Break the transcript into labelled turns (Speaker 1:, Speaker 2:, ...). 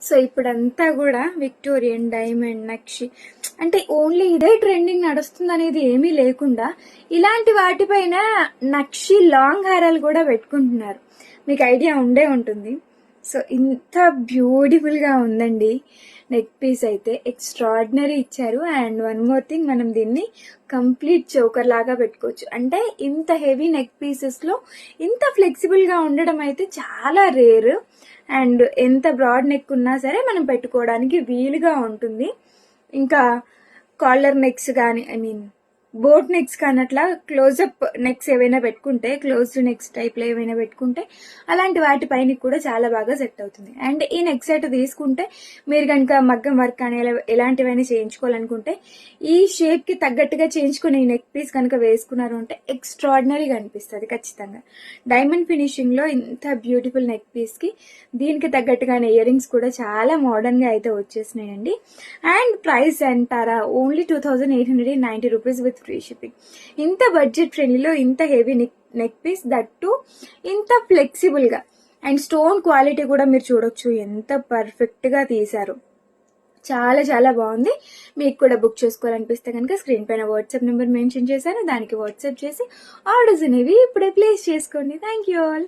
Speaker 1: So ఇప్పుడంతా కూడా Victorian, diamond, నక్షి అంటే ఓన్లీ ఇదే ట్రెండింగ్ నడుస్తుంది అనేది ఏమీ లేకుండా ఇలాంటి వాటిపైన నక్షి లాంగ్ హారాలు కూడా పెట్టుకుంటున్నారు. మీకు ఐడియా ఉండే ఉంటుంది. సో ఇంత బ్యూటిఫుల్గా ఉందండి నెక్ పీస్ అయితే, ఎక్స్ట్రాడినరీ ఇచ్చారు. అండ్ వన్ మోర్ థింగ్, మనం దీన్ని కంప్లీట్ చోకర్ లాగా పెట్టుకోవచ్చు. అంటే ఇంత హెవీ నెక్ పీసెస్లో ఇంత ఫ్లెక్సిబుల్గా ఉండడం అయితే చాలా రేర్. అండ్ ఎంత బ్రాడ్ నెక్ ఉన్నా సరే మనం పెట్టుకోవడానికి వీలుగా ఉంటుంది. ఇంకా కాలర్ నెక్స్ కానీ, బోట్ నెక్స్ కానీ అట్లా క్లోజప్ నెక్స్ ఏవైనా పెట్టుకుంటే, క్లోజ్డ్ నెక్స్ టైప్లో ఏవైనా పెట్టుకుంటే అలాంటి వాటిపైన కూడా చాలా బాగా సెట్ అవుతుంది. అండ్ ఈ నెక్ సెట్ తీసుకుంటే మీరు కనుక మగ్గం వర్క్ కానీ ఎలాంటివైనా చేయించుకోవాలనుకుంటే ఈ షేప్కి తగ్గట్టుగా చేయించుకుని ఈ నెక్ పీస్ కనుక వేసుకున్నారు అంటే ఎక్స్ట్రాడినరీగా అనిపిస్తుంది ఖచ్చితంగా. డైమండ్ ఫినిషింగ్లో ఇంత బ్యూటిఫుల్ నెక్ పీస్కి దీనికి తగ్గట్టుగానే ఇయర్ రింగ్స్ కూడా చాలా మోడర్న్గా అయితే వచ్చేసినాయండి. అండ్ ప్రైస్ అంటారా, only 2890 rupees with free shipping. ఇంత బడ్జెట్ ఫ్రెండ్లీలో ఇంత హెవీ నెక్ పీస్, దట్టు ఇంత ఫ్లెక్సిబుల్గా. అండ్ స్టోన్ క్వాలిటీ కూడా మీరు చూడొచ్చు ఎంత పర్ఫెక్ట్గా తీశారు. చాలా చాలా బాగుంది. మీకు కూడా బుక్ చేసుకోవాలనిపిస్తే కనుక స్క్రీన్ పైన వాట్సాప్ నెంబర్ మెన్షన్ చేశాను, దానికి వాట్సాప్ చేసి ఆర్డర్స్ అనేవి ఇప్పుడే ప్లేస్ చేసుకోండి. Thank you all.